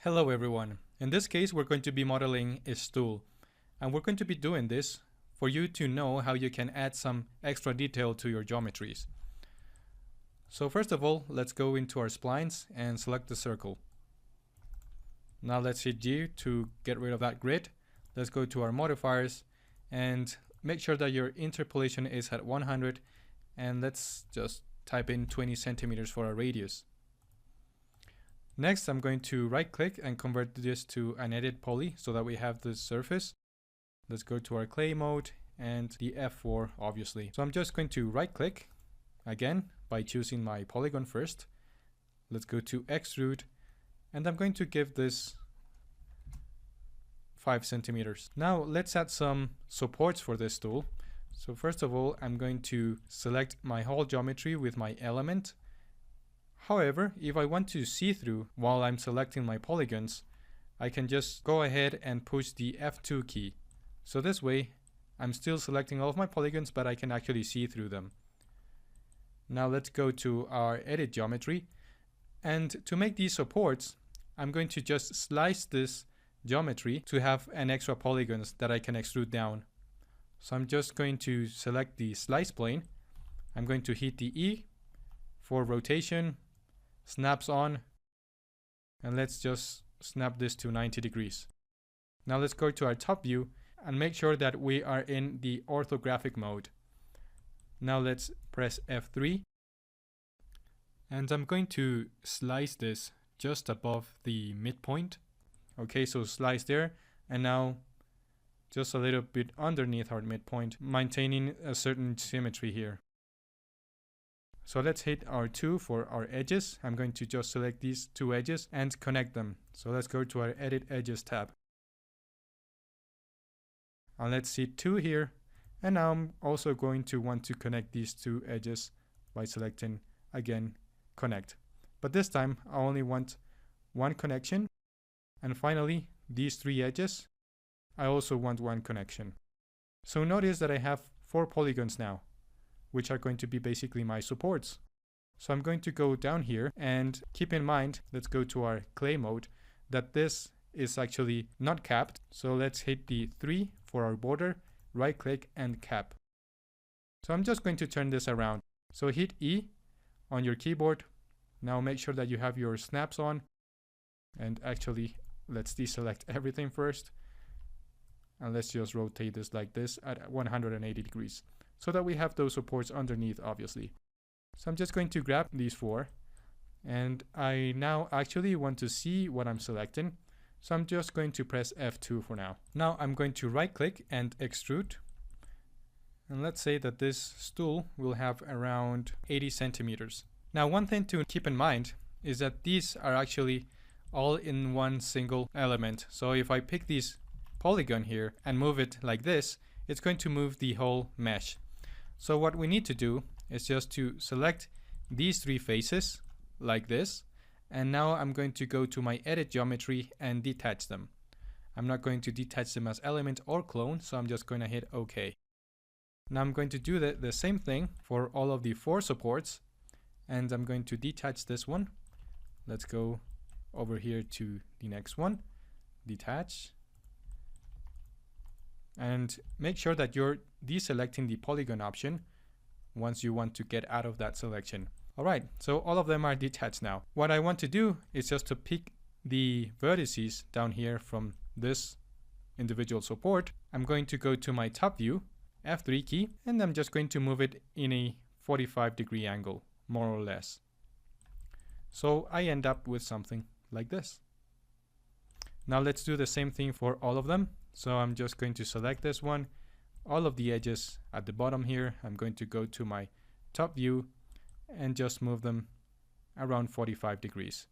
Hello everyone. In this case, we're going to be modeling a stool, and we're going to be doing this for you to know how you can add some extra detail to your geometries. So first of all, let's go into our splines and select the circle. Now let's hit G to get rid of that grid. Let's go to our modifiers and make sure that your interpolation is at 100, and let's just type in 20 centimeters for our radius. Next, I'm going to right click and convert this to an edit poly so that we have this surface. Let's go to our clay mode and the F4 obviously. So I'm just going to right click again by choosing my polygon first. Let's go to Extrude and I'm going to give this 5 centimeters. Now let's add some supports for this tool. So first of all, I'm going to select my whole geometry with my element. However, if I want to see through while I'm selecting my polygons, I can just go ahead and push the F2 key. So this way, I'm still selecting all of my polygons, but I can actually see through them. Now let's go to our edit geometry. And to make these supports, I'm going to just slice this geometry to have an extra polygons that I can extrude down. So I'm just going to select the slice plane. I'm going to hit the E for rotation, snaps on, and let's just snap this to 90 degrees. Now let's go to our top view and make sure that we are in the orthographic mode. Now let's press F3 and I'm going to slice this just above the midpoint. Okay, so slice there, and now just a little bit underneath our midpoint, maintaining a certain symmetry here. So let's hit R2 for our edges. I'm going to just select these two edges and connect them. So let's go to our Edit Edges tab. And let's hit 2 here. And now I'm also going to want to connect these two edges by selecting, again, Connect. But this time, I only want one connection. And finally, these 3 edges, I also want one connection. So notice that I have 4 polygons now, which are going to be basically my supports. So I'm going to go down here and keep in mind, let's go to our clay mode, that this is actually not capped. So let's hit the 3 for our border, right click and cap. So I'm just going to turn this around. So hit E on your keyboard. Now make sure that you have your snaps on, and actually let's deselect everything first. And let's just rotate this like this at 180 degrees. So that we have those supports underneath, obviously. So I'm just going to grab these 4, and I now actually want to see what I'm selecting. So I'm just going to press F2 for now. Now I'm going to right click and extrude. And let's say that this stool will have around 80 centimeters. Now one thing to keep in mind is that these are actually all in one single element. So if I pick this polygon here and move it like this, it's going to move the whole mesh. So what we need to do is just to select these 3 faces like this. And now I'm going to go to my edit geometry and detach them. I'm not going to detach them as element or clone, so I'm just going to hit OK. Now I'm going to do the same thing for all of the 4 supports. And I'm going to detach this one. Let's go over here to the next one. Detach. And make sure that you're deselecting the polygon option once you want to get out of that selection. Alright, so all of them are detached now. What I want to do is just to pick the vertices down here from this individual support. I'm going to go to my top view, F3 key, and I'm just going to move it in a 45-degree angle, more or less. So I end up with something like this. Now let's do the same thing for all of them. So I'm just going to select this one, all of the edges at the bottom here. I'm going to go to my top view and just move them around 45 degrees.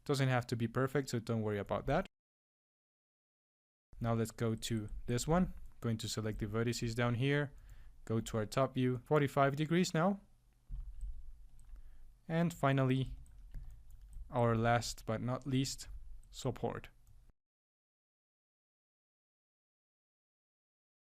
Doesn't have to be perfect, so don't worry about that. Now let's go to this one. Going to select the vertices down here, go to our top view, 45 degrees now. And finally, our last but not least, support.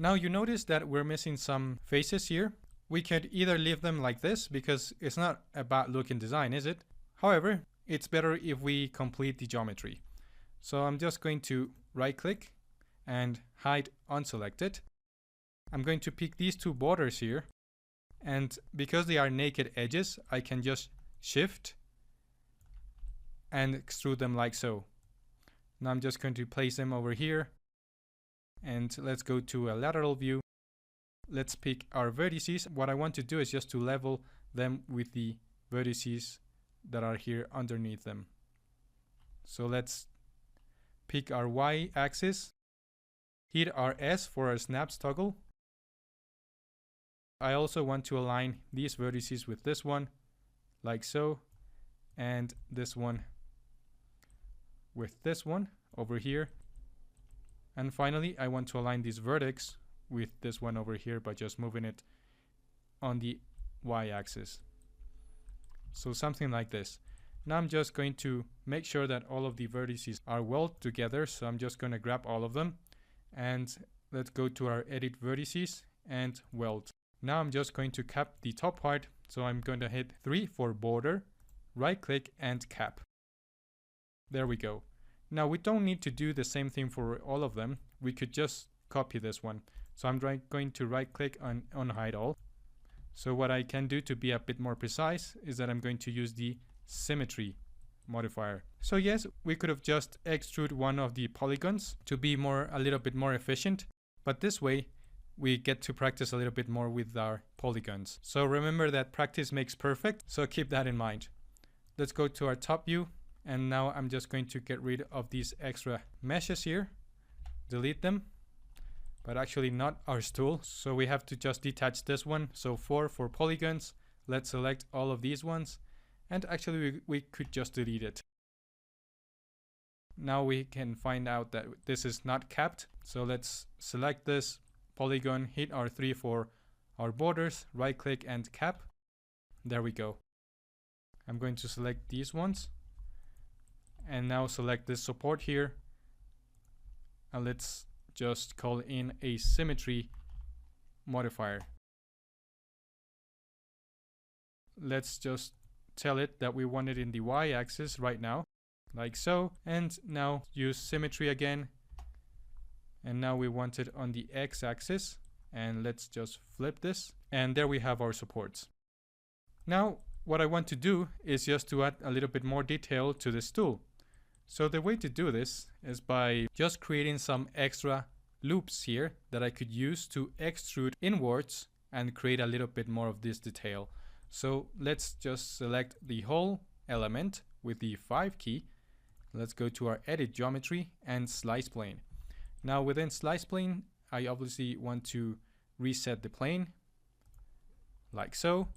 Now you notice that we're missing some faces here. We could either leave them like this because it's not a bad looking design, is it? However, it's better if we complete the geometry. So I'm just going to right click and hide unselected. I'm going to pick these two borders here, and because they are naked edges, I can just shift and extrude them like so. Now I'm just going to place them over here, and let's go to a lateral view. Let's pick our vertices. What I want to do is just to level them with the vertices that are here underneath them. So let's pick our Y axis, hit our S for our snaps toggle. I also want to align these vertices with this one, like so, and this one with this one over here. And finally, I want to align this vertex with this one over here by just moving it on the Y axis. So something like this. Now I'm just going to make sure that all of the vertices are welded together. So I'm just going to grab all of them, and let's go to our edit vertices and weld. Now I'm just going to cap the top part. So I'm going to hit 3 for border, right click and cap. There we go. Now we don't need to do the same thing for all of them. We could just copy this one. So I'm going to right click on hide all. So what I can do to be a bit more precise is that I'm going to use the symmetry modifier. So yes, we could have just extrude one of the polygons to be a little bit more efficient, but this way we get to practice a little bit more with our polygons. So remember that practice makes perfect, so keep that in mind. Let's go to our top view, and now I'm just going to get rid of these extra meshes here, delete them, but actually not our stool. So we have to just detach this one. So 4 for polygons. Let's select all of these ones, and actually we could just delete it. Now we can find out that this is not capped. So let's select this polygon, hit our 3 for our borders, right click and cap. There we go. I'm going to select these ones and now select this support here, and let's just call in a symmetry modifier. Let's just tell it that we want it in the Y axis right now, like so, and now use symmetry again, and now we want it on the X axis, and let's just flip this, and there we have our supports. Now what I want to do is just to add a little bit more detail to this tool. So the way to do this is by just creating some extra loops here that I could use to extrude inwards and create a little bit more of this detail. So let's just select the whole element with the 5 key. Let's go to our edit geometry and slice plane. Now within slice plane, I obviously want to reset the plane like so.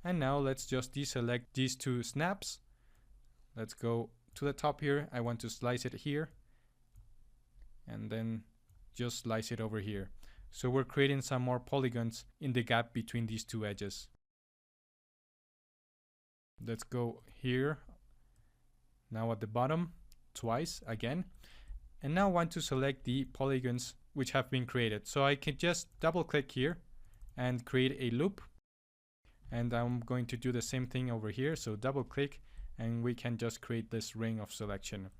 And now let's just deselect these two snaps. Let's go to the top here. I want to slice it here, and then just slice it over here. So we're creating some more polygons in the gap between these two edges. Let's go here, now at the bottom, twice again. And now I want to select the polygons which have been created. So I can just double click here and create a loop. And I'm going to do the same thing over here. So double click, and we can just create this ring of selection.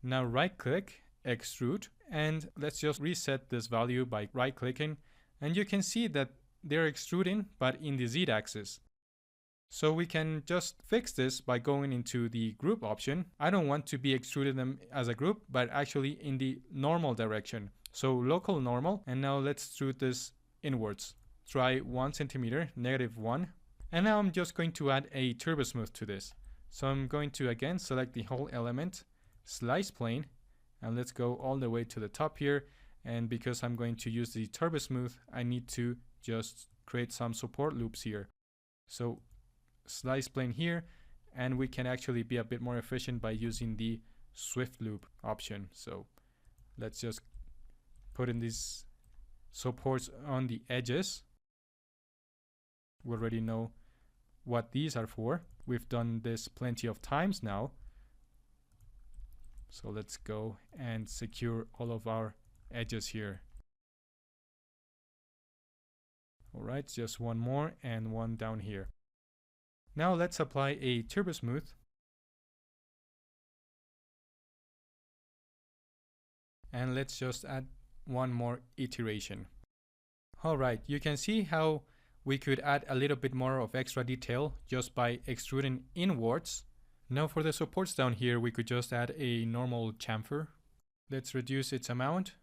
Now right click, extrude, and let's just reset this value by right clicking, and you can see that they're extruding but in the Z axis. So we can just fix this by going into the group option. I don't want to be extruding them as a group, but actually in the normal direction. So local normal, and now let's extrude this inwards. Try 1 centimeter, -1. And now I'm just going to add a turbo smooth to this. So I'm going to again select the whole element, slice plane, and let's go all the way to the top here. And because I'm going to use the turbo smooth, I need to just create some support loops here. So slice plane here, and we can actually be a bit more efficient by using the swift loop option. So let's just put in these supports on the edges. We already know what these are for. We've done this plenty of times now. So let's go and secure all of our edges here. All right, just one more and one down here. Now let's apply a turbo smooth. And let's just add one more iteration. Alright, you can see how we could add a little bit more of extra detail just by extruding inwards. Now for the supports down here, we could just add a normal chamfer. Let's reduce its amount.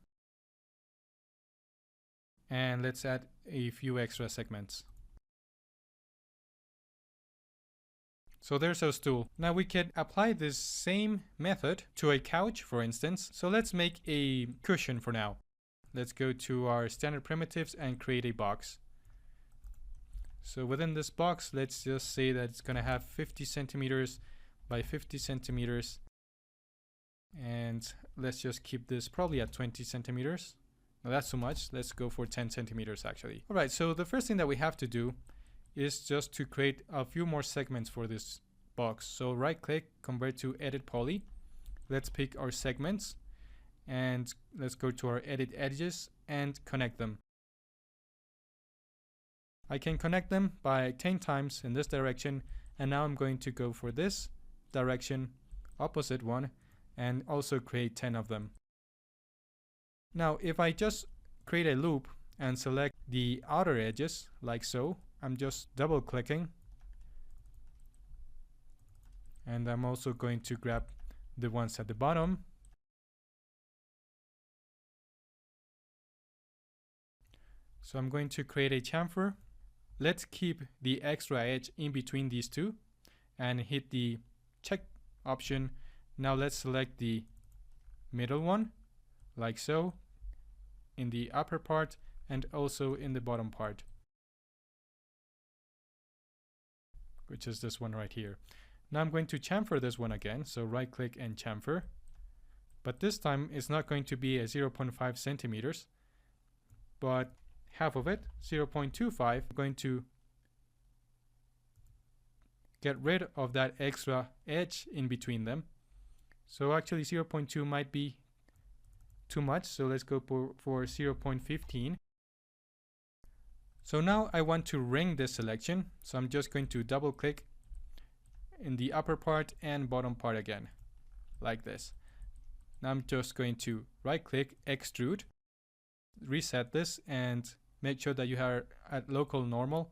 And let's add a few extra segments. So there's our stool. Now we can apply this same method to a couch, for instance. So let's make a cushion for now. Let's go to our standard primitives and create a box. So within this box, let's just say that it's going to have 50 centimeters by 50 centimeters. And let's just keep this probably at 20 centimeters. No, that's too much. Let's go for 10 centimeters actually. All right, so the first thing that we have to do is just to create a few more segments for this box. So right click, convert to edit poly. Let's pick our segments and let's go to our edit edges and connect them. I can connect them by 10 times in this direction, and now I'm going to go for this direction, opposite one, and also create 10 of them. Now if I just create a loop and select the outer edges like so, I'm just double clicking, and I'm also going to grab the ones at the bottom. So I'm going to create a chamfer. Let's keep the extra edge in between these two and hit the check option. Now let's select the middle one like so in the upper part and also in the bottom part, which is this one right here. Now I'm going to chamfer this one again. So right click and chamfer, but this time it's not going to be a 0.5 centimeters, but half of it, 0.25. I'm going to get rid of that extra edge in between them. So actually 0.2 might be too much. So let's go for 0.15. So now I want to ring this selection. So I'm just going to double click in the upper part and bottom part again, like this. Now I'm just going to right click, extrude, reset this and make sure that you are at local normal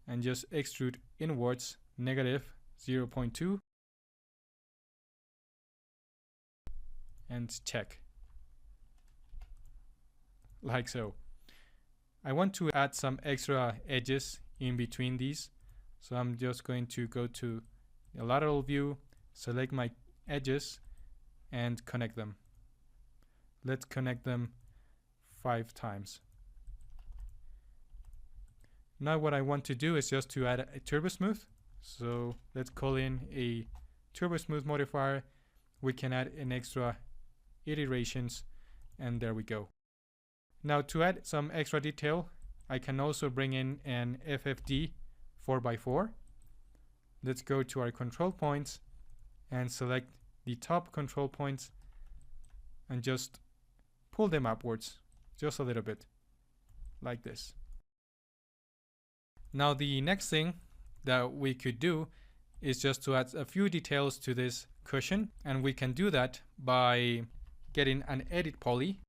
and just extrude inwards negative 0.2 and check, like so. I want to add some extra edges in between these, so I'm just going to go to the lateral view, select my edges and connect them. Let's connect them 5 times. Now what I want to do is just to add a turbo smooth. So let's call in a turbo smooth modifier. We can add an extra iterations, and there we go. Now to add some extra detail, I can also bring in an FFD 4x4. Let's go to our control points and select the top control points and just pull them upwards just a little bit, like this. Now the next thing that we could do is just to add a few details to this cushion, and we can do that by getting an edit poly.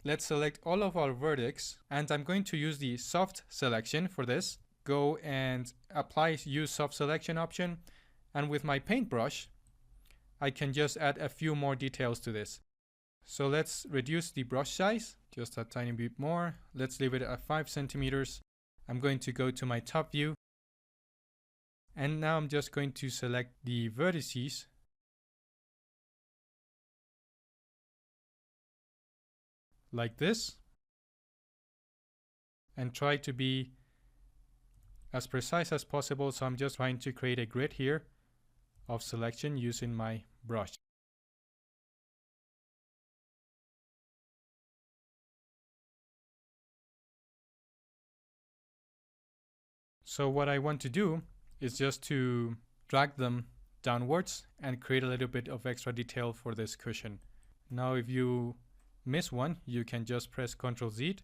Let's select all of our vertex, and I'm going to use the soft selection for this. Go and apply use soft selection option, and with my paintbrush I can just add a few more details to this. So let's reduce the brush size just a tiny bit more. Let's leave it at 5 centimeters. I'm going to go to my top view, and now I'm just going to select the vertices like this and try to be as precise as possible. So I'm just trying to create a grid here of selection using my brush. So what I want to do is just to drag them downwards and create a little bit of extra detail for this cushion. Now if you miss one, you can just press Ctrl Z.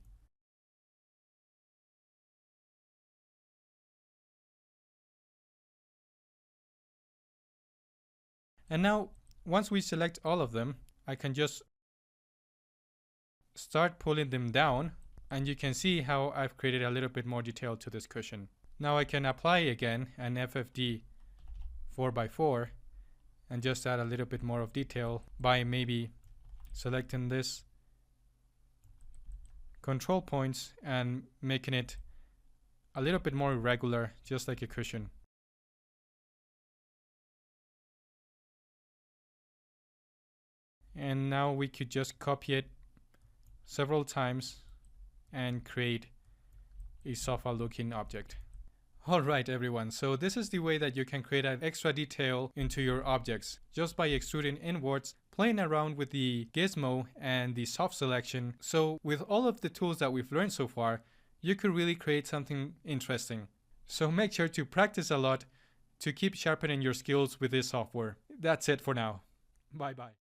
And now once we select all of them, I can just start pulling them down, and you can see how I've created a little bit more detail to this cushion. Now I can apply again an FFD 4x4 and just add a little bit more of detail by maybe selecting this control points and making it a little bit more irregular, just like a cushion. And now we could just copy it several times and create a sofa looking object. Alright everyone, so this is the way that you can create an extra detail into your objects just by extruding inwards, playing around with the gizmo and the soft selection. So with all of the tools that we've learned so far, you could really create something interesting. So make sure to practice a lot to keep sharpening your skills with this software. That's it for now. Bye bye.